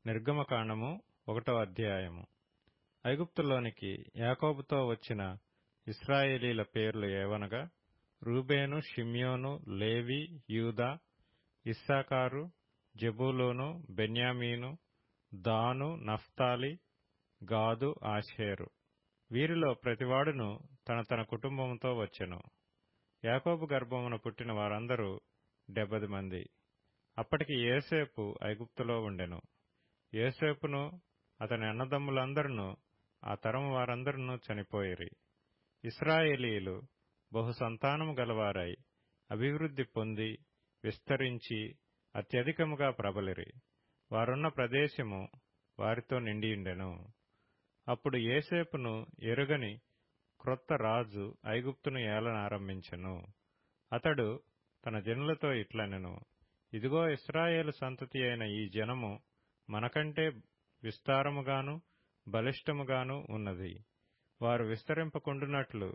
నిర్గమకాండము 1వ అధ్యాయము. ఐగుప్తులోనికి యాకోబుతో వచ్చిన ఇశ్రాయేలీల పేర్లు ఏవనగా రూబేను, షిమ్యోను, లేవి, యూదా, ఇస్సాకారు, జెబూలూను, బెన్యామీను, దాను, నఫ్తాలి, గాదు, ఆషేరు. వీరిలో ప్రతివాడును తన తన కుటుంబముతో వచ్చెను. యాకోబు గర్భమున పుట్టిన వారందరూ 70 మంది. అప్పటికి యోసేపు ఐగుప్తులో ఉండెను. యోసేపును అతని అన్నదమ్ములందరును ఆ తరము వారందరును చనిపోయిరి. ఇశ్రాయేలీయులు బహు సంతానము గలవారై అభివృద్ధి పొంది విస్తరించి అత్యధికముగా ప్రబలిరి. వారున్న ప్రదేశము వారితో నిండియుండెను. అప్పుడు యోసేపును ఎరుగని క్రొత్త రాజు ఐగుప్తును ఏలనారంభించెను. అతడు తన జనులతో ఇట్లనెను: ఇదిగో, ఇశ్రాయేలు సంతతి అయిన ఈ జనము మనకంటే విస్తారముగాను బలిష్టముగాను ఉన్నది. వారు విస్తరింపకుండునట్లు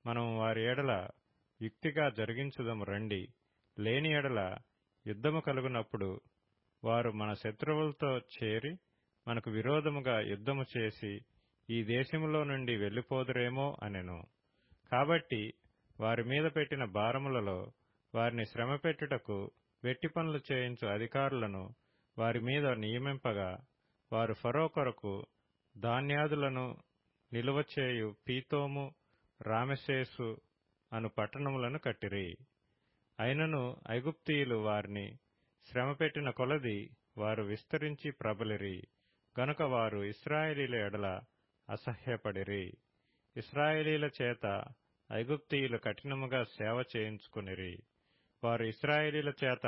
మనము వారి ఎడల యుక్తిగా జరిగించుదము రండి. లేని ఎడల యుద్ధము కలుగునప్పుడు వారు మన శత్రువులతో చేరి మనకు విరోధముగా యుద్ధము చేసి ఈ దేశములో నుండి వెళ్లిపోదురేమో అనెను. కాబట్టి వారి మీద పెట్టిన భారములలో వారిని శ్రమపెట్టుటకు వెట్టి పనులు చేయించు అధికారులను వారి మీద నియమింపగా, వారు ఫరో కొరకు ధాన్యాదులను నిలువచేయు పీతోము, రామెసేసు అను పట్టణములను కట్టిరి. అయినను ఐగుప్తీయులు వారిని శ్రమపెట్టిన కొలది వారు విస్తరించి ప్రబలిరి. గనుక వారు ఇశ్రాయేలీల ఎడల అసహ్యపడిరి. ఇశ్రాయేలీల చేత ఐగుప్తీయులు కఠినముగా సేవ చేయించుకొనిరి. వారు ఇశ్రాయేలీల చేత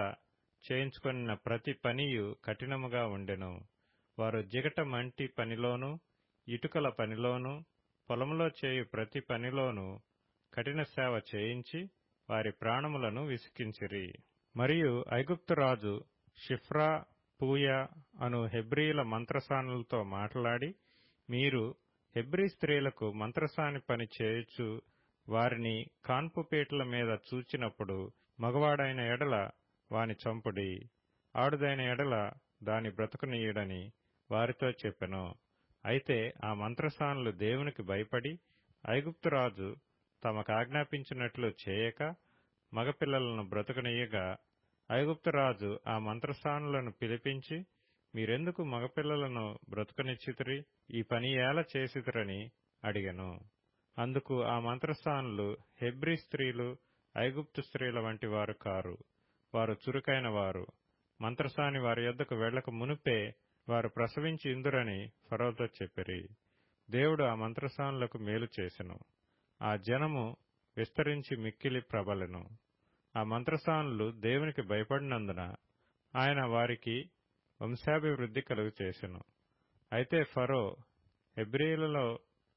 చేయించుకొనిన ప్రతి పనియు కఠినముగా ఉండెను. వారు జిగట మంటి పనిలోను, ఇటుకల పనిలోను, పొలములో చేయు ప్రతి పనిలోను కఠిన సేవ చేయించి వారి ప్రాణములను విసికించిరి. మరియు ఐగుప్తు రాజు షిఫ్రా, పూయా అను హెబ్రీల మంత్రసానులతో మాట్లాడి, మీరు హెబ్రీ స్త్రీలకు మంత్రసాని పని చేయుచు వారిని కాన్పుపీటల మీద చూచినప్పుడు మగవాడైన ఎడల వాని చంపుడి, ఆడుదైన ఎడల దాని బ్రతుకునీయుడని వారితో చెప్పెను. అయితే ఆ మంత్రసానులు దేవునికి భయపడి ఐగుప్తురాజు తమకాజ్ఞాపించినట్లు చేయక మగపిల్లలను బ్రతుకునీయగా, ఐగుప్తురాజు ఆ మంత్రసానులను పిలిపించి, మీరెందుకు మగపిల్లలను బ్రతుకునిచ్చితిరి? ఈ పని ఏల చేసితిరని అడిగెను. అందుకు ఆ మంత్రసానులు, హెబ్రీ స్త్రీలు ఐగుప్తు స్త్రీల వంటి వారు కారు, వారు చురుకైన వారు. మంత్రసాని వారి యొద్దకు వెళ్లక మునుపే వారు ప్రసవించి ఇందురని ఫరోతో చెప్పిరి. దేవుడు ఆ మంత్రసానులకు మేలు చేసెను. ఆ జనము విస్తరించి మిక్కిలి ప్రబలెను. ఆ మంత్రసానులు దేవునికి భయపడినందున ఆయన వారికి వంశాభివృద్ధి కలుగు చేసెను. అయితే ఫరో, హెబ్రీలలో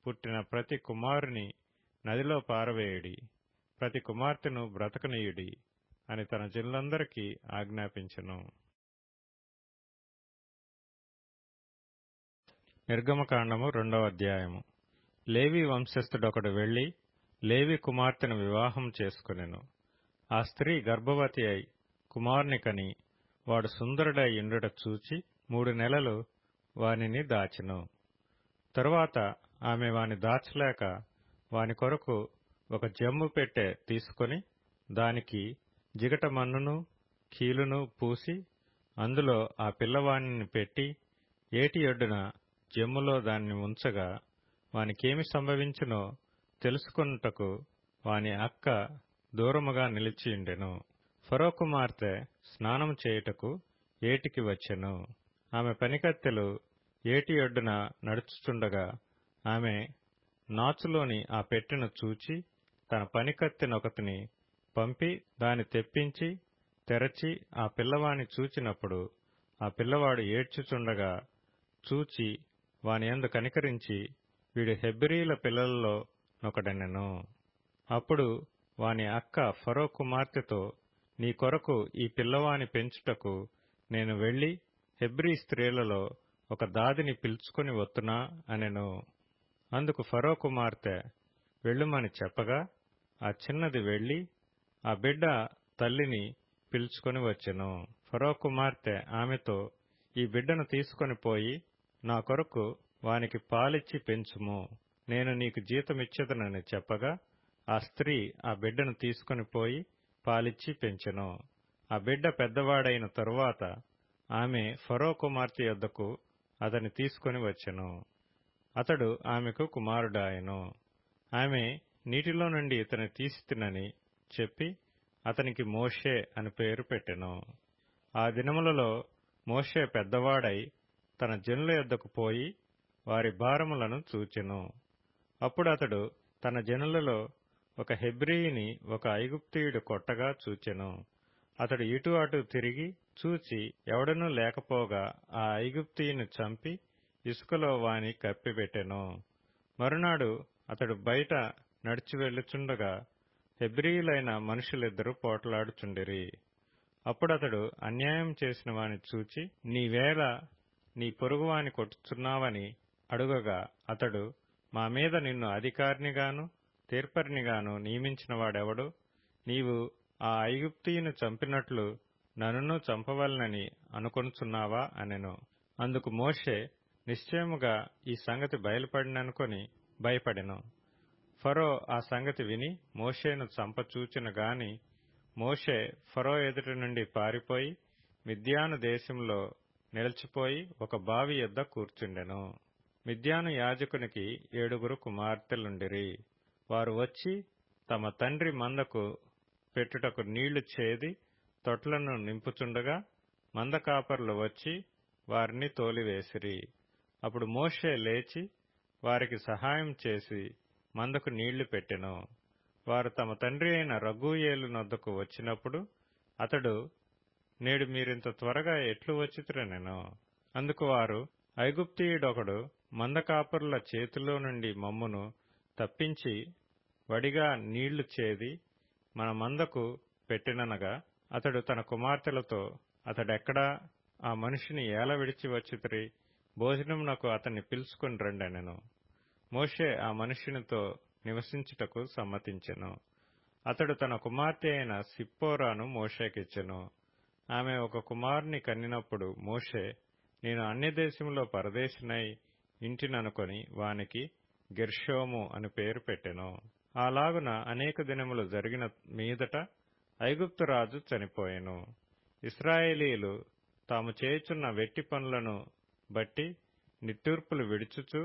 పుట్టిన ప్రతి కుమారుని నదిలో పారవేయుడి, ప్రతి కుమార్తెను బ్రతకనీయుడి అని తన జనులందరికీ ఆజ్ఞాపించెను. నిర్గమకాండము 2వ అధ్యాయము. లేవి వంశస్థుడొకడు వెళ్లి లేవి కుమార్తెను వివాహం చేసుకొనెను. ఆ స్త్రీ గర్భవతి అయి కుమారుని కని వాడు సుందరుడై ఇండుట చూచి 3 నెలలు వానిని దాచెను. తరువాత ఆమె వాని దాచలేక వాని కొరకు ఒక జమ్ము పెట్టె తీసుకొని దానికి జిగట మన్నును కీలును పూసి అందులో ఆ పిల్లవానిని పెట్టి ఏటి ఒడ్డున జమ్ములో దాన్ని ఉంచగా, వానికేమి సంభవించునో తెలుసుకొనుటకు వాని అక్క దూరముగా నిలిచియుండెను. ఫరో కుమార్తె స్నానము చేయుటకు ఏటికి వచ్చెను. ఆమె పనికత్తెలు ఏటి ఒడ్డున నడుచుచుండగా ఆమె నాచులోని ఆ పెట్టెను చూచి తన పనికత్తెనొకతిని పంపి దాని తెప్పించి తెరచి ఆ పిల్లవాని చూచినప్పుడు ఆ పిల్లవాడు ఏడ్చుచుండగా చూచి వాని యందు కనికరించి, వీడు హెబ్రీల పిల్లలలో నొకడనెను. అప్పుడు వాని అక్క ఫరో కుమార్తెతో, నీ కొరకు ఈ పిల్లవాని పెంచుటకు నేను వెళ్లి హెబ్రీ స్త్రీలలో ఒక దాదిని పిలుచుకొని వత్తునా అనెను. అందుకు ఫరో కుమార్తె వెళ్ళుమని చెప్పగా ఆ చిన్నది వెళ్లి ఆ బిడ్డ తల్లిని పిలుచుకొని వచ్చెను. ఫరో కుమార్తె ఆమెతో, ఈ బిడ్డను తీసుకొని పోయి నా కొరకు వానికి పాలిచ్చి పెంచుము, నేను నీకు జీతమిచ్చెదనని చెప్పగా ఆ స్త్రీ ఆ బిడ్డను తీసుకొని పోయి పాలిచ్చి పెంచెను. ఆ బిడ్డ పెద్దవాడైన తరువాత ఆమె ఫరో కుమార్తె యొద్దకు అతని తీసుకొని వచ్చెను. అతడు ఆమెకు కుమారుడాయెను. ఆమె నీటిలో నుండి ఇతని తీసితినని చెప్పి అతనికి మోషే అని పేరు పెట్టెను. ఆ దినములలో మోషే పెద్దవాడై తన జనుల యొద్దకు పోయి వారి భారములను చూచెను. అప్పుడు అతడు తన జనులలో ఒక హెబ్రీయుని ఒక ఐగుప్తీయుడు కొట్టగా చూచెను. అతడు ఇటు అటు తిరిగి చూచి ఎవడనూ లేకపోగా ఆ ఐగుప్తీయుని చంపి ఇసుకలో వాని కప్పిపెట్టెను. మరునాడు అతడు బయట నడిచి వెళ్ళుచుండగా హెబ్రీయులైన మనుషులిద్దరూ పోట్లాడుచుండిరి. అప్పుడతడు అన్యాయం చేసిన వాని చూచి, నీవేళ నీ పొరుగువాని కొట్టుచున్నావని అడుగగా అతడు, మా మీద నిన్ను అధికారినిగాను తీర్పరినిగాను నియమించిన వాడెవడు? నీవు ఆ ఐగుప్తీయుని చంపినట్లు నన్నును చంపవలనని అనుకొనుచున్నావా అనెను. అందుకు మోషే, నిశ్చయముగా ఈ సంగతి బయలుపడిననుకొని భయపడెను. ఫరో ఆ సంగతి విని మోషేను చంపచూచెను గాని మోషే ఫరో ఎదుట నుండి పారిపోయి మిద్యాను దేశంలో నిలిచిపోయి ఒక బావి యొద్ద కూర్చుండెను. మిద్యాను యాజకునికి 7 కుమార్తెలుండిరి. వారు వచ్చి తమ తండ్రి మందకు పెట్టుటకు నీళ్లు చేది తొట్లను నింపుచుండగా మంద కాపరులు వచ్చి వారిని తోలివేసిరి. అప్పుడు మోషే లేచి వారికి సహాయం చేసి మందకు నీళ్లు పెట్టెను. వారు తమ తండ్రి అయిన రగూయేలు నొద్దకు వచ్చినప్పుడు అతడు, నేడు మీరింత త్వరగా ఎట్లు వచ్చితిరనెను. అందుకు వారు, ఐగుప్తీయుడొకడు మందకాపరుల చేతిలో నుండి మమ్మును తప్పించి వడిగా నీళ్లు చేది మన మందకు పెట్టెననగా అతడు తన కుమార్తెలతో, అతడెక్కడా? ఆ మనిషిని ఏల విడిచి వచ్చితిరి? భోజనమునకు అతన్ని పిలుచుకుని రండనెను. మోషే ఆ మనుష్యునితో నివసించుటకు సమ్మతించెను. అతడు తన కుమార్తె అయిన సిప్పోరాను మోషేకిచ్చెను. ఆమె ఒక కుమారుని కన్నినప్పుడు మోషే, నేను అన్యదేశంలో పరదేశినై ఇంటిననుకొని వానికి గెర్షోము అని పేరు పెట్టెను. అలాగున అనేక దినములు జరిగిన మీదట ఐగుప్తు రాజు చనిపోయెను. ఇశ్రాయేలీయులు తాము చేయుచున్న వెట్టి పనులను బట్టి నిట్టూర్పులు విడుచుచు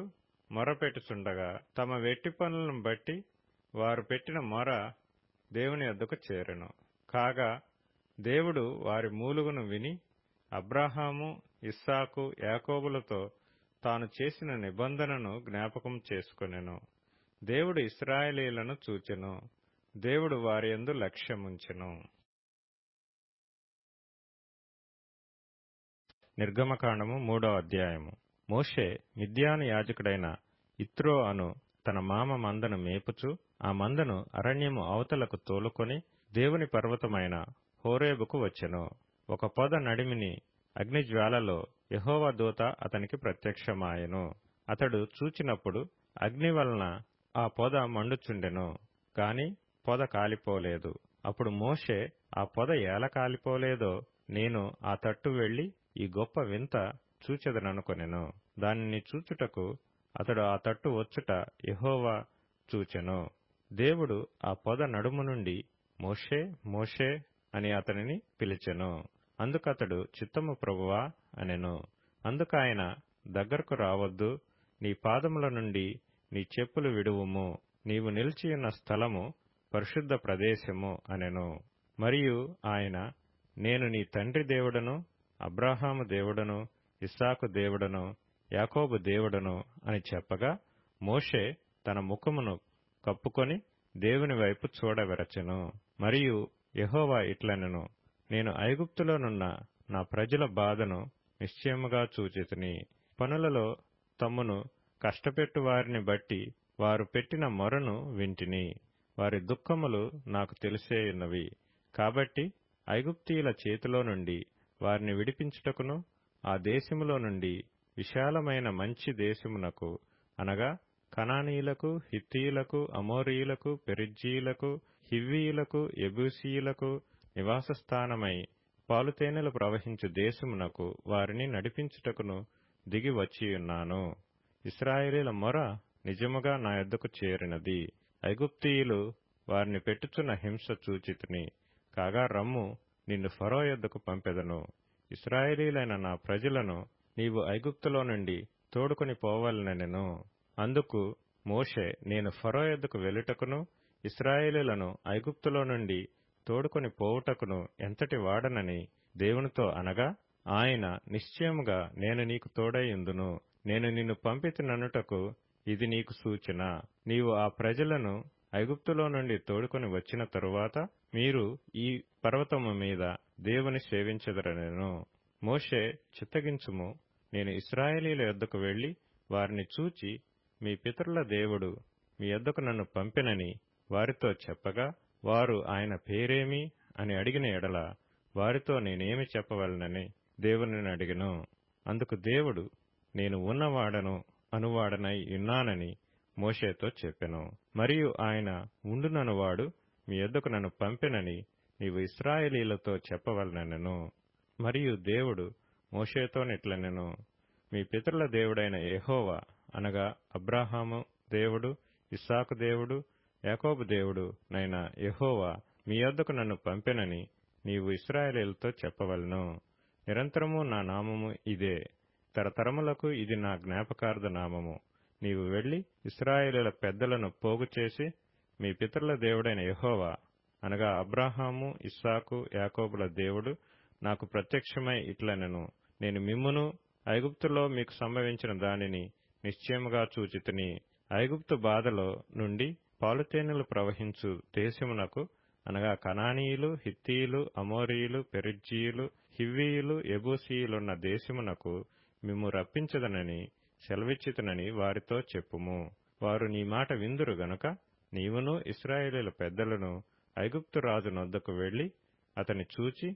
మొరపెట్టుచుండగా తమ వెట్టి పనులను బట్టి వారు పెట్టిన మొర దేవుని యొద్దకు చేరెను. కాగా దేవుడు వారి మూలుగును విని అబ్రాహాము, ఇస్సాకు, యాకోబులతో తాను చేసిన నిబంధనను జ్ఞాపకం చేసుకొనెను. దేవుడు ఇశ్రాయేలీయులను చూచెను. దేవుడు వారి యందు లక్ష్యముంచెను. నిర్గమకాండము 3వ అధ్యాయము. మోషే మిద్యాను యాజకుడైన ఇత్రో అను తన మామ మందను మేపుచు ఆ మందను అరణ్యము అవతలకు తోలుకొని దేవుని పర్వతమైన హోరేబుకు వచ్చెను. ఒక పొద నడిమిని అగ్నిజ్వాలలో యెహోవా దూత అతనికి ప్రత్యక్షమాయెను. అతడు చూచినప్పుడు అగ్ని వలన ఆ పొద మండుచుండెను, కాని పొద కాలిపోలేదు. అప్పుడు మోషే, ఆ పొద ఏల కాలిపోలేదో నేను ఆ తట్టు వెళ్లి ఈ గొప్ప వింత చూచెదననుకొనెను. దానిని చూచుటకు అతడు ఆ తట్టు వచ్చుట యెహోవా చూచెను. దేవుడు ఆ పొద నడుము నుండి మోషే, మోషే అని అతనిని పిలిచెను. అందుకతడు, చిత్తము ప్రభువా అనెను. అందుకాయన, దగ్గరకు రావద్దు, నీ పాదముల నుండి నీ చెప్పులు విడువుము, నీవు నిలిచియున్న స్థలము పరిశుద్ధ ప్రదేశము అనెను. మరియు ఆయన, నేను నీ తండ్రి దేవుడను, అబ్రాహాము దేవుడను, ఇస్సాకు దేవుడను, యాకోబు దేవుడను అని చెప్పగా మోషే తన ముఖమును కప్పుకొని దేవుని వైపు చూడవెరచెను. మరియు యెహోవా ఇట్లనెను, నేను ఐగుప్తులోనున్న నా ప్రజల బాధను నిశ్చయముగా చూచితిని. పనులలో తమ్మును కష్టపెట్టు వారిని బట్టి వారు పెట్టిన మొరను వింటిని. వారి దుఃఖములు నాకు తెలిసేయున్నవి. కాబట్టి ఐగుప్తీయుల చేతిలో నుండి వారిని విడిపించుటకును ఆ దేశములో నుండి విశాలమైన మంచి దేశమునకు, అనగా కనానీయులకు, హిత్తీయులకు, అమోరీయులకు, పెరిజ్జీయులకు, హివ్వీయులకు, యెబూసీయులకు నివాసస్థానమై పాలుతేనెలు ప్రవహించు దేశమునకు వారిని నడిపించుటకును దిగి వచ్చియున్నాను. ఇశ్రాయేలీల మొర నిజముగా నా యొద్దకు చేరినది. ఐగుప్తీయులు వారిని పెట్టుచున్న హింస చూచితిని. కాగా రమ్ము, నిన్ను ఫరో యొద్దకు పంపెదను. ఇశ్రాయేలీలైన నా ప్రజలను నీవు ఐగుప్తులో నుండి తోడుకొని పోవాలనెను. అందుకు మోషే, నేను ఫరో యొద్దకు వెళ్ళుటకును ఇశ్రాయేలీలను ఐగుప్తులో నుండి తోడుకొని పోవుటకును ఎంతటి వాడనని దేవునితో అనగా, ఆయన నిశ్చయముగా నేను నీకు తోడైయుందును, నేను నిన్ను పంపితిననుటకు ఇది నీకు సూచన. నీవు ఆ ప్రజలను ఐగుప్తులో నుండి తోడుకొని వచ్చిన తరువాత మీరు ఈ పర్వతము మీద దేవుని సేవించెదరనెను. మోషే, చిత్తగించుము, నేను ఇశ్రాయేలీల యొద్దకు వెళ్లి వారిని చూచి మీ పితరుల దేవుడు మీ యొద్దకు నన్ను పంపెనని వారితో చెప్పగా, వారు ఆయన పేరేమి అని అడిగిన ఎడల వారితో నేనేమి చెప్పవలనని దేవునిని అడిగెను. అందుకు దేవుడు, నేను ఉన్నవాడను అనువాడనై ఉన్నానని మోషేతో చెప్పెను. మరియు ఆయన ఉండుననువాడు మీ యొద్దకు నన్ను పంపెనని నీవు ఇశ్రాయేలీలతో చెప్పవలనెను. మరియు దేవుడు మోషేతోనిట్లనెను, మీ పితరుల దేవుడైన యెహోవా అనగా అబ్రాహాము దేవుడు, ఇస్సాకు దేవుడు, యాకోబు దేవుడు నైన యెహోవా మీ యొద్దకు నన్ను పంపెనని నీవు ఇశ్రాయేలీలతో చెప్పవలెను. నిరంతరము నా నామము ఇదే, తరతరములకు ఇది నా జ్ఞాపకార్థ నామము. నీవు వెళ్లి ఇశ్రాయేలీల పెద్దలను పోగు చేసి, మీ పితరుల దేవుడైన యెహోవా అనగా అబ్రాహాము, ఇస్సాకు, యాకోబుల దేవుడు నాకు ప్రత్యక్షమై ఇట్లనెను, నేను మిమ్మును ఐగుప్తులో మీకు సంభవించిన దానిని నిశ్చయముగా చూచితిని. ఐగుప్తు బాధలో నుండి పాలుతేనెలు ప్రవహించు దేశమునకు అనగా కనానీయులు, హిత్తీయులు, అమోరీయులు, పెరిజ్జీయులు, హివ్వీయులు, యెబూసీయులున్న దేశమునకు మిమ్ము రప్పించదనని సెలవిచ్చితనని వారితో చెప్పుము. వారు నీ మాట విందురు గనుక నీవును ఇశ్రాయేలీల పెద్దలను ఐగుప్తు రాజు నొద్దకు వెళ్లి అతని చూచి,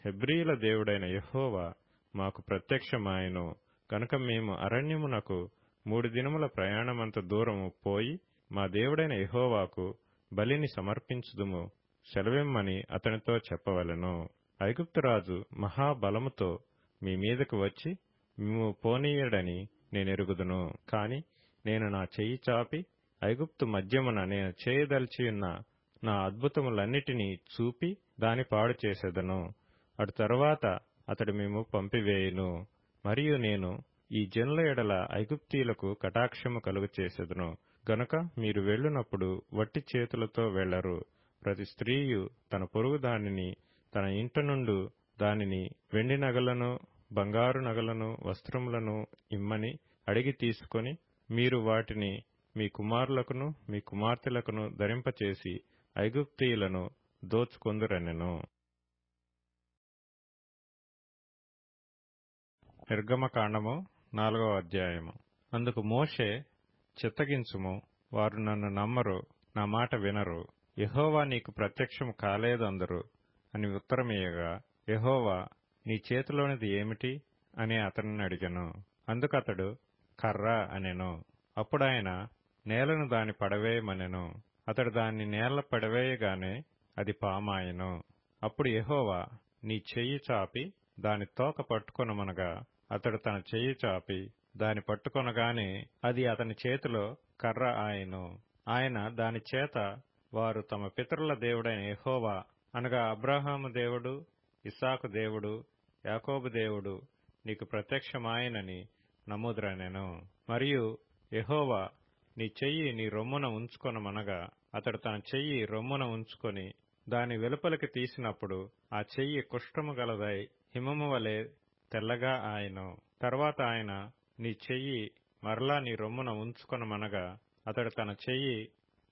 హెబ్రీయుల దేవుడైన యెహోవా మాకు ప్రత్యక్షమాయెను గనుక మేము అరణ్యమునకు 3 దినముల ప్రయాణమంత దూరము పోయి మా దేవుడైన యెహోవాకు బలిని సమర్పించుదుము సెలవిమ్మని అతనితో చెప్పవలెను. ఐగుప్తురాజు మహాబలముతో మీ మీదకు వచ్చి మిమ్ము పోనీయడని నేనెరుగుదును. కాని నేను నా చెయ్యి చాపి ఐగుప్తు మధ్యమున నేను చేయదలిచియున్న నా అద్భుతములన్నిటినీ చూపి దాని పాడు చేసేదను. అటు తరువాత అతడు మేము పంపివేయును. మరియు నేను ఈ జనుల ఎడల ఐగుప్తీయులకు కటాక్షము కలుగు చేసేదను గనుక మీరు వెళ్ళునప్పుడు వట్టి చేతులతో వెళ్లరు. ప్రతి స్త్రీయు తన పొరుగు దానిని తన ఇంట నుండు దానిని వెండి నగలను, బంగారు నగలను, వస్త్రములను ఇమ్మని అడిగి తీసుకొని మీరు వాటిని మీ కుమారులకును మీ కుమార్తెలకును ధరింపచేసి ఐగుప్తీయులను దోచుకొందురనెను. నిర్గమకాండము 4వ అధ్యాయము. అందుకు మోషే, చిత్తగించుము, వారు నన్ను నమ్మరు, నా మాట వినరు, యెహోవా నీకు ప్రత్యక్షము కాలేదు అందరు అని ఉత్తరమియ్యగా, యెహోవా నీ చేతిలోనిది ఏమిటి అని అతనిని అడిగెను. అందుకతడు కర్ర అనెను. అప్పుడాయన నేలను దాని పడవేయమనెను. అతడు దాన్ని నేల పడవేయగానే అది పామాయెను. అప్పుడు యెహోవా, నీ చెయ్యి చాపి దాని తోక పట్టుకొనమనగా అతడు తన చెయ్యి చాపి దాని పట్టుకొనగానే అది అతని చేతిలో కర్ర ఆయెను. ఆయన దాని చేత వారు తమ పితరుల దేవుడైన యెహోవా అనగా అబ్రాహాము దేవుడు, ఇస్సాకు దేవుడు, యాకోబు దేవుడు నీకు ప్రత్యక్షమాయెనని నమ్ముదురనెను. మరియు యెహోవా, నీ చెయ్యి నీ రొమ్మున ఉంచుకొనమనగా అతడు తన చెయ్యి రొమ్మున ఉంచుకొని దాని వెలుపలికి తీసినప్పుడు ఆ చెయ్యి కుష్ఠము గలదై హిమము వలె తెల్లగా ఆయెను. తర్వాత ఆయన, నీ చెయ్యి మరలా నీ రొమ్మున ఉంచుకొనమనగా అతడు తన చెయ్యి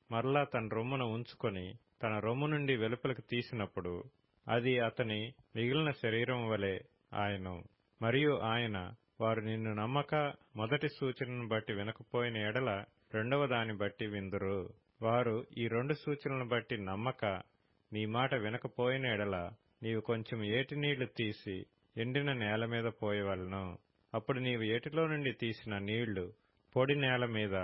మరలా తన రొమ్మున ఉంచుకొని తన రొమ్ము నుండి వెలుపలికి తీసినప్పుడు అది అతని మిగిలిన శరీరం వలె ఆయెను. మరియు ఆయన, వారు నిన్ను నమ్మక మొదటి సూచనను బట్టి వినకపోయిన ఎడల రెండవ దాన్ని బట్టి విందురు. వారు ఈ 2 సూచనలను బట్టి నమ్మక నీ మాట వినకపోయిన ఎడల నీవు కొంచెం ఏటి నీళ్లు తీసి ఎండిన నేల మీద పోయవలెను. అప్పుడు నీవు ఏటిలో నుండి తీసిన నీళ్లు పొడి నేల మీద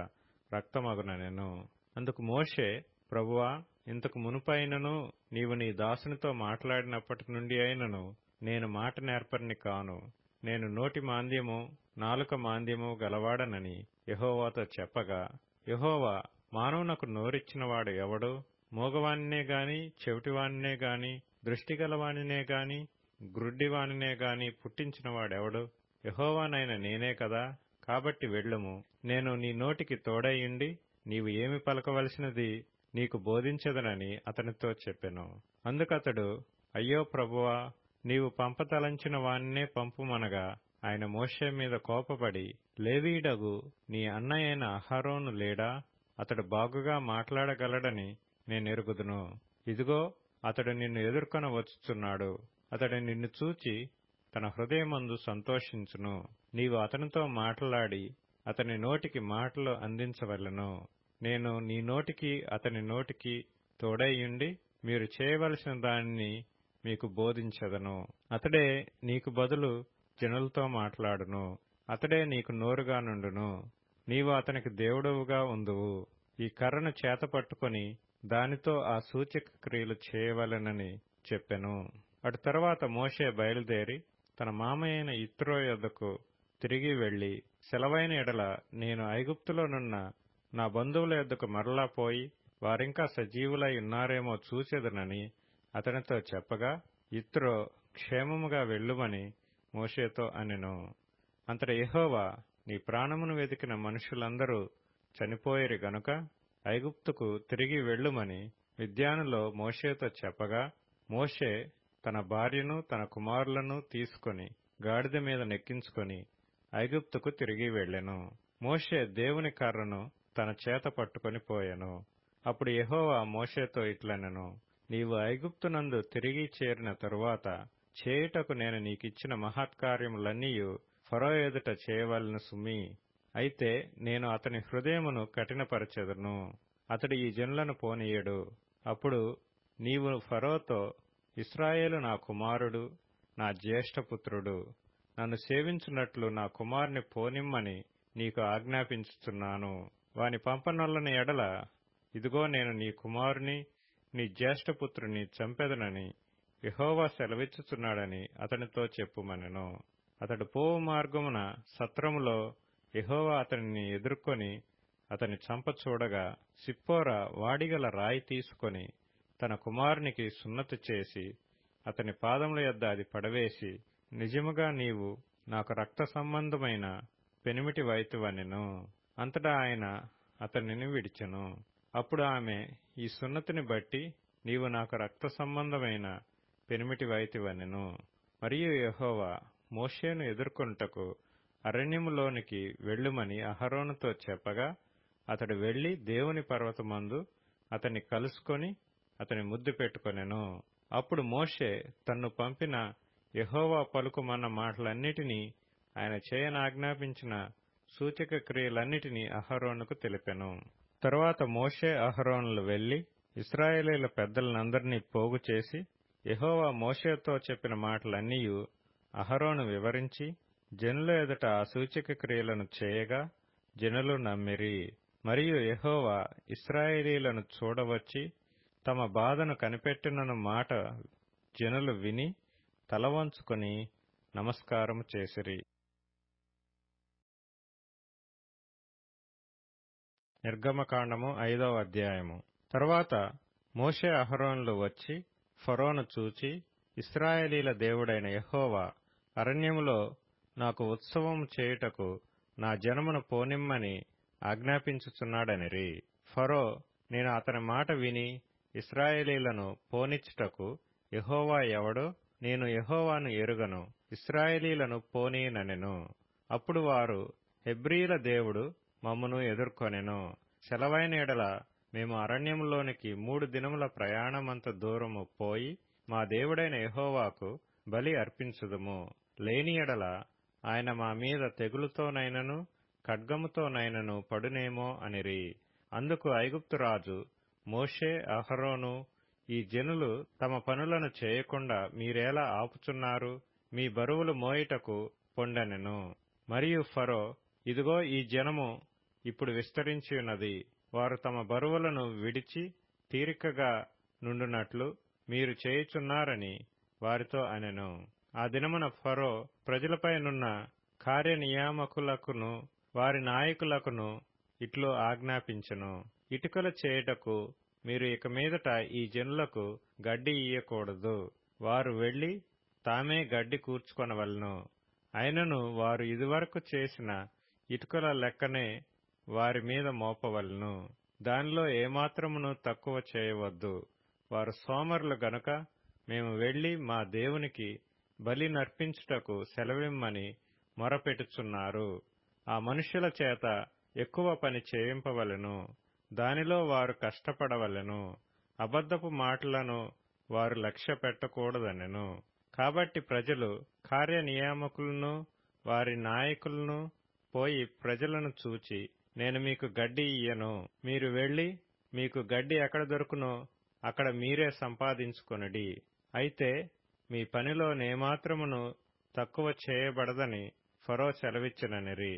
రక్తమగుననెను. అందుకు మోషే, ప్రభువా, ఇంతకు మునుపైనను నీవు నీ దాసునితో మాట్లాడినప్పటి నుండి అయినను నేను మాట నేర్పరిని కాను, నేను నోటి మాంద్యము నాలుక మాంద్యము గలవాడనని యెహోవాతో చెప్పగా, యెహోవా, మానవునకు నోరిచ్చినవాడు ఎవడు? మూగవానినే గాని, చెవిటివానినే గాని, దృష్టిగలవానినే గాని, గ్రుడ్డివానినే గాని పుట్టించినవాడెవడు? యెహోవానైన నేనే కదా. కాబట్టి వెళ్ళుము, నేను నీ నోటికి తోడైయుండి నీవు ఏమి పలకవలసినది నీకు బోధించెదనని అతనితో చెప్పెను. అందుకతడు, అయ్యో ప్రభువా, నీవు పంపతలంచిన వానినే పంపుమనగా, ఆయన మోషే మీద కోపపడి, లేవీయుడగు నీ అన్నయైన అహరోను లేడా? అతడు బాగుగా మాట్లాడగలడని నేనెరుగుదును. ఇదిగో, అతడు నిన్ను ఎదుర్కొన వచ్చుచున్నాడు. అతడు నిన్ను చూచి తన హృదయమందు సంతోషించును. నీవు అతనితో మాట్లాడి అతని నోటికి మాటలు అందించవలెను. నేను నీ నోటికి అతని నోటికి తోడైయుండి మీరు చేయవలసిన దానిని మీకు బోధించెదను. అతడే నీకు బదులు జనులతో మాట్లాడును. అతడే నీకు నోరుగా నుండును. నీవు అతనికి దేవుడవుగా ఉందువు. ఈ కర్రను చేతపట్టుకొని దానితో ఆ సూచక క్రియలు చేయవలెనని చెప్పెను. అటు తరువాత మోషే బయలుదేరి తన మామయైన యిత్రో యొద్దకు తిరిగి వెళ్లి, సెలవైన ఎడల నేను ఐగుప్తులోనున్న నా బంధువుల యొద్దకు మరలా పోయి వారింకా సజీవులై ఉన్నారేమో చూచెదనని అతనితో చెప్పగా, యిత్రో క్షేమముగా వెళ్ళుమని మోషేతో అనెను. అంతట యెహోవా, నీ ప్రాణమును వెదికిన మనుషులందరూ చనిపోయిరి గనుక ఐగుప్తుకు తిరిగి వెళ్ళుమని మిద్యానులో మోషేతో చెప్పగా, మోషే తన భార్యను తన కుమారులను తీసుకొని గాడిద మీద నెక్కించుకొని ఐగుప్తుకు తిరిగి వెళ్ళెను. మోషే దేవుని కర్రను తన చేత పట్టుకొని పోయెను. అప్పుడు యెహోవా మోషేతో ఇట్లనెను, నీవు ఐగుప్తునందు తిరిగి చేరిన తరువాత చేయుటకు నేను నీకిచ్చిన మహత్కార్యములన్నీయు ఫరో ఎదుట చేయవలెను సుమీ. అయితే నేను అతని హృదయమును కఠినపరచెదను, అతడు ఈ జనులను పోనీయడు. అప్పుడు నీవు ఫరోతో, ఇశ్రాయేలు నా కుమారుడు, నా జ్యేష్ఠపుత్రుడు, నన్ను సేవించున్నట్లు నా కుమారుని పోనిమ్మని నీకు ఆజ్ఞాపించుచున్నాను. వాని పంపనొల్లని ఎడల, ఇదిగో నేను నీ కుమారుని నీ జ్యేష్ఠపుత్రుని చంపెదనని యెహోవా సెలవిచ్చుచున్నాడని అతనితో చెప్పుమనెను. అతడు పోవు మార్గమున సత్రములో యెహోవా అతనిని ఎదుర్కొని అతని చంప చూడగా, సిప్పోరా వాడిగల రాయి తీసుకొని తన కుమారునికి సున్నతి చేసి అతని పాదముల యొద్ద అది పడవేసి, నిజముగా నీవు నాకు రక్త సంబంధమైన పెనిమిటి వైతువనెను. అంతటా ఆయన అతనిని విడిచెను. అప్పుడు ఆమె, ఈ సున్నతిని బట్టి నీవు నాకు రక్త సంబంధమైన పెనిమిటి వైతివనెను. మరియు యెహోవా మోషేను ఎదుర్కొనుటకు అరణ్యములోనికి వెళ్ళుమని అహరోనుతో చెప్పగా, అతడు వెళ్లి దేవుని పర్వతమందు అతన్ని కలుసుకొని అతని ముద్దు పెట్టుకొనెను. అప్పుడు మోషే తన్ను పంపిన యెహోవా పలుకుమన్న మాటలన్నిటినీ, ఆయన చేయనాజ్ఞాపించిన సూచక క్రియలన్నిటినీ అహరోనుకు తెలిపెను. తరువాత మోషే అహరోనులు వెళ్లి ఇశ్రాయేలీయుల పెద్దలనందరినీ పోగు చేసి యెహోవా మోషేతో చెప్పిన మాటలన్నీయు అహరోను వివరించి జనుల ఎదుట ఆ సూచక క్రియలను చేయగా, జనులు నమ్మిరి. మరియు యెహోవా ఇశ్రాయేలీయులను చూడవచ్చి తమ బాధను కనిపెట్టినను మాట జనులు విని తలవంచుకొని నమస్కారము చేసిరి. నిర్గమకాండము 5వ అధ్యాయము. తరువాత మోషే అహరోనులు వచ్చి ఫరోను చూచి, ఇశ్రాయేలీల దేవుడైన యెహోవా అరణ్యములో నాకు ఉత్సవము చేయుటకు నా జనమును పోనిమ్మని ఆజ్ఞాపించుచున్నాడనిరి. ఫరో, నేను అతని మాట విని ఇశ్రాయేలీలను పోనిచ్చుటకు యెహోవా ఎవడో? నేను యెహోవాను ఎరుగను, ఇశ్రాయేలీలను పోనీయనెను. అప్పుడు వారు, హెబ్రీయుల దేవుడు మమ్మును ఎదుర్కొనెను. సెలవైన ఎడల మేము అరణ్యములోనికి 3 దినముల ప్రయాణమంత దూరము పోయి మా దేవుడైన యెహోవాకు బలి అర్పించుదుము. లేని ఎడల ఆయన మా మీద తెగులుతోనైనను ఖడ్గముతోనైనను పడునేమో అనిరి. అందుకు ఐగుప్తు రాజు, మోషే, అహరోను, ఈ జనులు తమ పనులను చేయకుండా మీరేలా ఆపుచున్నారు? మీ బరువులు మోయుటకు పొండెనెను. మరియు ఫరో, ఇదిగో ఈ జనము ఇప్పుడు విస్తరించియున్నది. వారు తమ బరువులను విడిచి తీరికగా నుండునట్లు మీరు చేయుచున్నారని వారితో అనెను. ఆ దినమున ఫరో ప్రజలపైనున్న కార్యనియామకులకును వారి నాయకులకును ఇట్లు ఆజ్ఞాపించెను, ఇటుకలు చేయుటకు మీరు ఇక మీదట ఈ జనులకు గడ్డి ఇయ్యకూడదు. వారు వెళ్లి తామే గడ్డి కూర్చుకొనవలెను. అయినను వారు ఇదివరకు చేసిన ఇటుకల లెక్కనే వారి మీద మోపవలెను. దానిలో ఏమాత్రమును తక్కువ చేయవద్దు. వారు సోమరులు గనుక మేము వెళ్లి మా దేవునికి బలి నర్పించుటకు సెలవిమ్మని మొరపెట్టుచున్నారు. ఆ మనుష్యుల చేత ఎక్కువ పని చేయింపవలెను. దానిలో వారు కష్టపడవలెను. అబద్ధపు మాటలను వారు లక్ష్య పెట్టకూడదనెను. కాబట్టి ప్రజలు కార్యనియామకులను వారి నాయకులను పోయి ప్రజలను చూచి, నేను మీకు గడ్డి ఇయ్యను, మీరు వెళ్లి మీకు గడ్డి ఎక్కడ దొరుకునో అక్కడ మీరే సంపాదించుకొనుడి. అయితే మీ పనిలో నేమాత్రమును తక్కువ చేయబడదని ఫరో సెలవిచ్చెననిరి.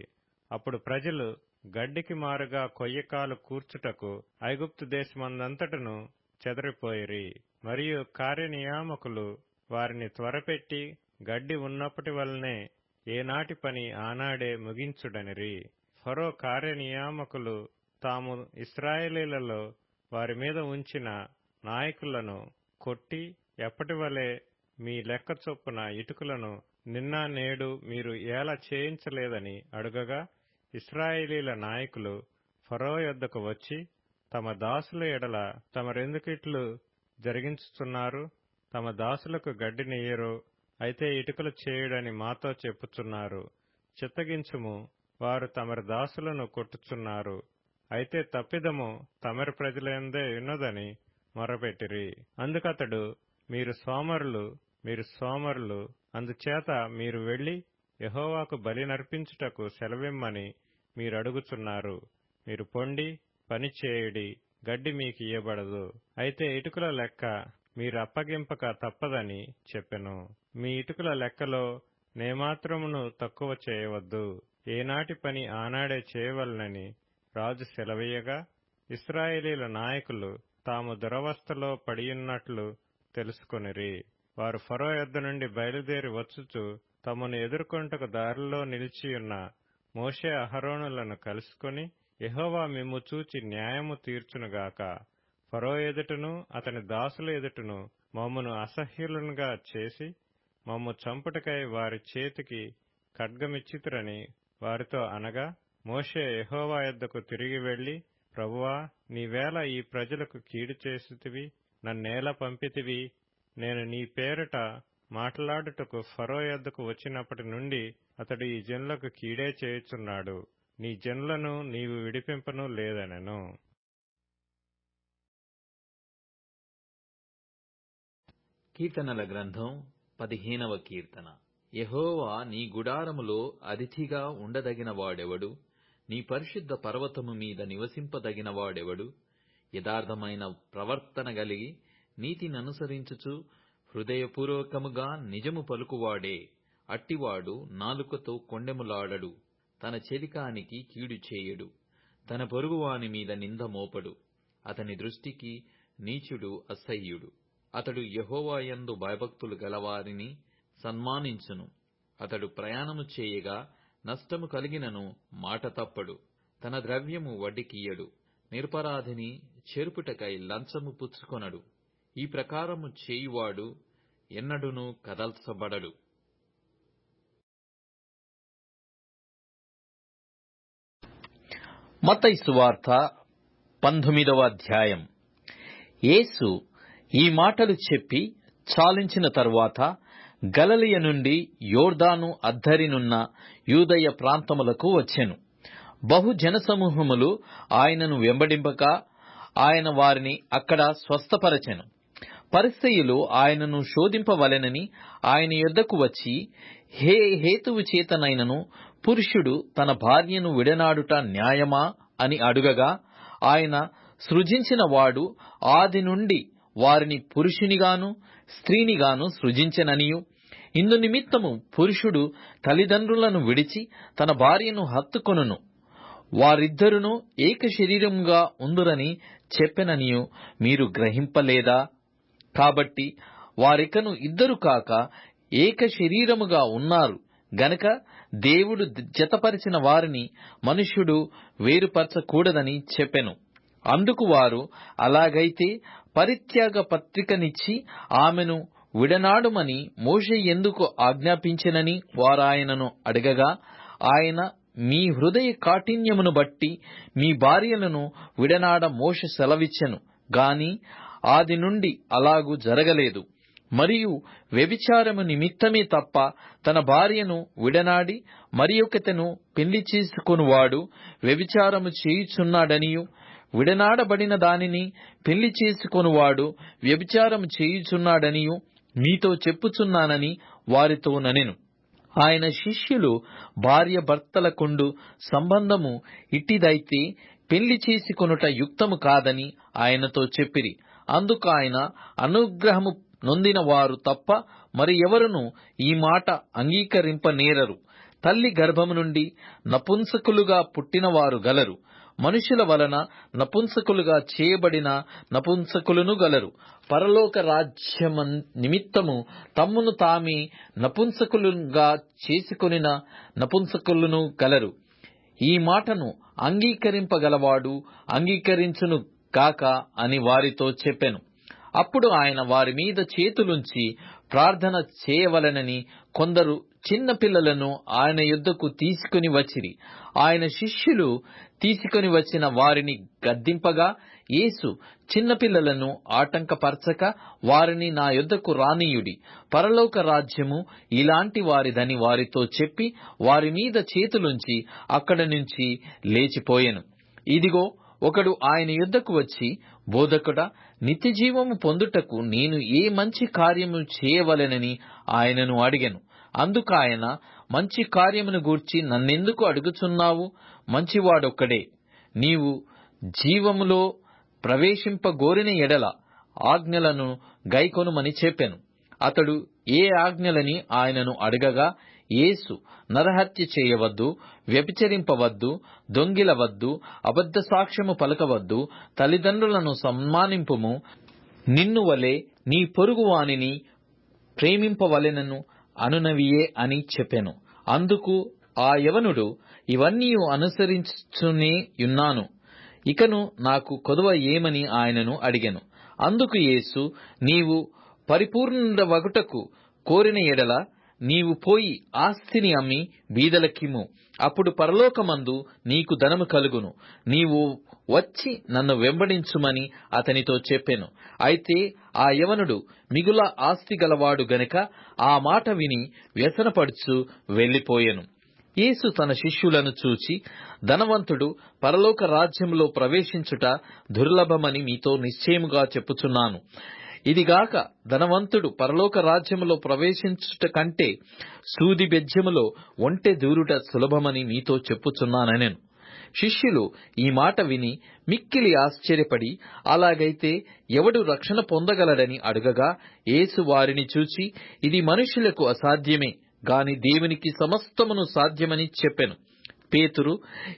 అప్పుడు ప్రజలు గడ్డికి మారుగా కొయ్యకాలు కూర్చుటకు ఐగుప్తు దేశమందంతటను చెదరిపోయిరి. మరియు కార్యనియామకులు వారిని త్వరపెట్టి గడ్డి ఉన్నప్పటి వలనే ఏనాటి పని ఆనాడే ముగించుడనిరి. ఫరో కార్యనియామకులు తాము ఇశ్రాయేలీలలో వారి మీద ఉంచిన నాయకులను కొట్టి, ఎప్పటివలే మీ లెక్క చొప్పున ఇటుకలను నిన్న నేడు మీరు ఏలా చేయించలేదని అడుగగా, ఇశ్రాయేలీల నాయకులు ఫరో యొద్దకు వచ్చి, తమ దాసుల ఎడల తమరెందుకిట్లు జరిగించుచున్నారు? తమ దాసులకు గడ్డినియ్యరు, అయితే ఇటుకలు చేయుడని మాతో చెప్పుచున్నారు. చిత్తగించుము, వారు తమరి దాసులను కొట్టుచున్నారు. అయితే తప్పిదము తమరి ప్రజలందే ఉన్నదని మొరపెట్టిరి. అందుకతడు, మీరు సోమరులు, అందుచేత మీరు వెళ్లి యెహోవాకు బలి నర్పించుటకు సెలవిమ్మని మీరడుగుచున్నారు. మీరు పొండి పని చేయుడి, గడ్డి మీకియ్యబడదు. అయితే ఇటుకల లెక్క మీరు అప్పగింపక తప్పదని చెప్పెను. మీ ఇటుకల లెక్కలో నేమాత్రమును తక్కువ చేయవద్దు. ఏనాటి పని ఆనాడే చేయవలనని రాజు సెలవీయగా, ఇశ్రాయేలీల నాయకులు తాము దురవస్థలో పడియున్నట్లు తెలుసుకొనిరి. వారు ఫరో యొద్ద నుండి బయలుదేరి వచ్చుచు తమను ఎదుర్కొంటకు దారిలో నిలిచియున్న మోషే అహరోనులను కలుసుకొని, యెహోవా మిమ్ము చూచి న్యాయము తీర్చునుగాక. ఫరో ఎదుటను అతని దాసుల ఎదుటను మమ్మను అసహ్యులనుగా చేసి మమ్ము చంపుటకై వారి చేతికి ఖడ్గమిచ్చితురని వారితో అనగా, మోషే యెహోవా యొద్దకు తిరిగి వెళ్లి, ప్రభువా, నీవేళ ఈ ప్రజలకు కీడు చేసితివి? నన్నేలా పంపితివి? నేను నీ పేరిట మాట్లాడుటకు ఫరో యొద్దకు వచ్చినప్పటి నుండి అతడు ఈ జనులకు కీడే చేయుచున్నాడు. నీ జనులను నీవు విడిపింపను లేదనెను. కీర్తనల గ్రంథం 15వ కీర్తన. యెహోవా నీ గుడారములో అతిథిగా ఉండదగిన వాడెవడు? నీ పరిశుద్ధ పర్వతము మీద నివసింపదగిన వాడెవడు? యథార్థమైన ప్రవర్తన గలిగి నీతిననుసరించుచు హృదయపూర్వకముగా నిజము పలుకువాడే. అట్టివాడు నాలుకతో కొండెములాడడు, తన చెలికానికి కీడు చేయడు, తన పొరుగువాని మీద నింద మోపడు. అతని దృష్టికి నీచుడు అసహ్యుడు. అతడు యెహోవా యందు భయభక్తులు గలవారిని సన్మానించును. అతడు ప్రయాణము చేయగా నష్టము కలిగినను మాట తప్పడు. తన ద్రవ్యము వడ్డీకియ్యడు. నిరపరాధిని చెరుపుటకై లంచము పుచ్చుకొనడు. ఈ ప్రకారము చేయువాడు ఎన్నడునూ కదల్చబడడు. మత్తయి సువార్త 19వ అధ్యాయం. యేసు ఈ మాటలు చెప్పి చాలించిన తరువాత గలిలయ నుండి యోర్దాను అద్దరినున్న యూదయ ప్రాంతములకు వచ్చెను. బహు జనసమూహములు ఆయనను వెంబడింపక ఆయన వారిని అక్కడ స్వస్థపరచెను. పరిసయ్యులు ఆయనను శోధింపవలెనని ఆయన యొద్దకు వచ్చి, హేతువు చేతనైనను పురుషుడు తన భార్యను విడనాడుట న్యాయమా అని అడుగగా, ఆయన సృజించిన వాడు ఆది నుండి వారిని పురుషునిగాను స్త్రీనిగాను సృజించెననియు, ఇందు నిమిత్తము పురుషుడు తల్లిదండ్రులను విడిచి తన భార్యను హత్తుకొనును, వారిద్దరును ఏక శరీరముగా ఉందురని చెప్పెననియు మీరు గ్రహింపలేదా? కాబట్టి వారికను ఇద్దరు కాక ఏక శరీరముగా ఉన్నారు గనక దేవుడు జతపరిచిన వారిని మనుష్యుడు వేరుపరచకూడదని చెప్పెను. అందుకు వారు, అలాగైతే పరిత్యాగ పత్రికనిచ్చి ఆమెను విడనాడుమని మోషే ఎందుకు ఆజ్ఞాపించెనని వారాయనను అడగగా, ఆయన, మీ హృదయ కాఠిన్యమును బట్టి మీ భార్యలను విడనాడ మోషే సెలవిచ్చెను గాని ఆది నుండి అలాగు జరగలేదు. మరియు వ్యభిచారము నిమిత్తమే తప్ప తన భార్యను విడనాడి మరియొకతెను పెళ్లి చేసుకొనువాడు వ్యభిచారము చేయుచున్నాడనియు, విడనాడబడిన దానిని పెళ్లి చేసుకొనువాడు వ్యభిచారము చేయుచున్నాడనియు మీతో చెప్పుచున్నానని వారితో ననెను. ఆయన శిష్యులు భార్య భర్తలకుండు సంబంధము ఇట్టిదైతే పెళ్లి చేసుకొనుట యుక్తము కాదని ఆయనతో చెప్పిరి. అందుకు ఆయన, అనుగ్రహము నొందిన వారు తప్ప మరి ఎవరును ఈ మాట అంగీకరింపనేరరు. తల్లి గర్భము నుండి నపుంసకులుగా పుట్టినవారు గలరు, మనుషుల వలన నపుంసకులుగా చేయబడిన నపుంసకులను గలరు. పరలోక రాజ్యము నిమిత్తము తమ్మును తామే నపుంసకులుగా చేసుకొనిన నపుంసకులను గలరు. ఈ మాటను అంగీకరింపగలవాడు అంగీకరించును గాక అని వారితో చెప్పెను. అప్పుడు ఆయన వారి మీద చేతులుంచి ప్రార్థన చేయవలెనని కొందరు చిన్న పిల్లలను ఆయన యొద్దకు తీసుకుని వచ్చిరి. ఆయన శిష్యులు తీసుకుని వచ్చిన వారిని గద్దింపగా, యేసు, చిన్నపిల్లలను ఆటంకపరచక వారిని నా యొద్దకు రానీయుడి, పరలోక రాజ్యము ఇలాంటి వారిదని వారితో చెప్పి వారి మీద చేతులుంచి అక్కడి నుంచి లేచిపోయెను. ఇదిగో, ఒకడు ఆయన యొద్దకు వచ్చి, బోధకుడా, నిత్యజీవము పొందుటకు నేను ఏ మంచి కార్యము చేయవలెనని ఆయనను అడిగెను. అందుకు ఆయన, మంచి కార్యమును గూర్చి నన్నెందుకు అడుగుచున్నావు? మంచివాడొక్కడే. నీవు జీవములో ప్రవేశింపగోరిన ఎడల ఆజ్ఞలను గైకొనుమని చెప్పెను. అతడు ఏ ఆజ్ఞలని ఆయనను అడగగా, యేసు, నరహత్య చేయవద్దు, వ్యభిచరింపవద్దు, దొంగిలవద్దు, అబద్ధ సాక్ష్యము పలకవద్దు, తల్లిదండ్రులను సన్మానింపుము, నిన్ను వలె నీ పొరుగువానిని ప్రేమింపవలెనను అనునవియే అని చెప్పెను. అందుకు ఆ యవనుడు, ఇవన్నీ అనుసరించునే యున్నాను, ఇకను నాకు కొదువ ఏమని ఆయనను అడిగెను. అందుకు యేసు, నీవు పరిపూర్ణుడవగుటకు కోరిన ఎడల నీవు పోయి ఆస్తిని అమ్మి బీదలకిమ్ము, అప్పుడు పరలోకమందు నీకు ధనము కలుగును. నీవు వచ్చి నన్ను వెంబడించుమని అతనితో చెప్పెను. అయితే ఆ యవనుడు మిగుల ఆస్తి గలవాడు గనుక ఆ మాట విని వ్యసనపడుచు వెళ్లిపోయెను. యేసు తన శిష్యులను చూచి, ధనవంతుడు పరలోక రాజ్యములో ప్రవేశించుట దుర్లభమని మీతో నిశ్చయముగా చెప్పుచున్నాను. ఇదిగాక ధనవంతుడు పరలోక రాజ్యములో ప్రవేశించుట కంటే సూది బెజ్జములో ఒంటె దూరుట సులభమని మీతో చెప్పుచున్నానెను. శిష్యులు ఈ మాట విని మిక్కిలి ఆశ్చర్యపడి, అలాగైతే ఎవడు రక్షణ పొందగలడని అడుగగా, యేసు వారిని చూచి, ఇది మనుషులకు అసాధ్యమే గాని దేవునికి సమస్తమును సాధ్యమని చెప్పెను. పేతురు,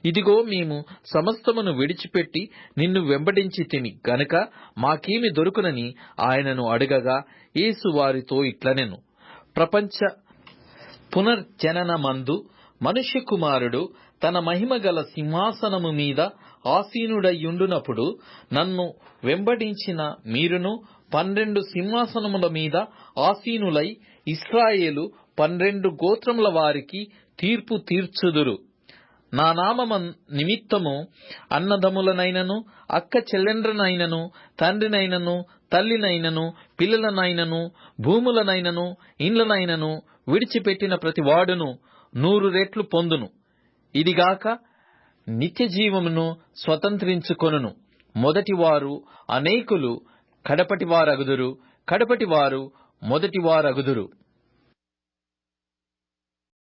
ఇదిగో, మేము సమస్తమును విడిచిపెట్టి నిన్ను వెంబడించితిమి గనుక మాకేమి దొరుకునని ఆయనను అడగగా, యేసు వారితో ఇట్లనెను, ప్రపంచ పునర్జననమందు మనుష్య కుమారుడు తన మహిమగల సింహాసనము మీద ఆసీనుడయ్యుండునప్పుడు నన్ను వెంబడించిన మీరును 12 సింహాసనముల మీద ఆసీనులై ఇశ్రాయేలు 12 గోత్రముల వారికి తీర్పు తీర్చుదురు. నా నామము నిమిత్తము అన్నదమ్ములనైనను, అక్క చెల్లెండ్రనైనను, తండ్రినైనను, తల్లినైనను, పిల్లలనైనను, భూములనైనను, ఇండ్లనైనను విడిచిపెట్టిన ప్రతి వాడును 100 రెట్లు పొందును. ఇదిగాక నిత్య జీవమును స్వతంత్రించుకొనును. మొదటివారు అనేకులు కడపటివారగుదురు, కడపటివారు మొదటివారగుదురు.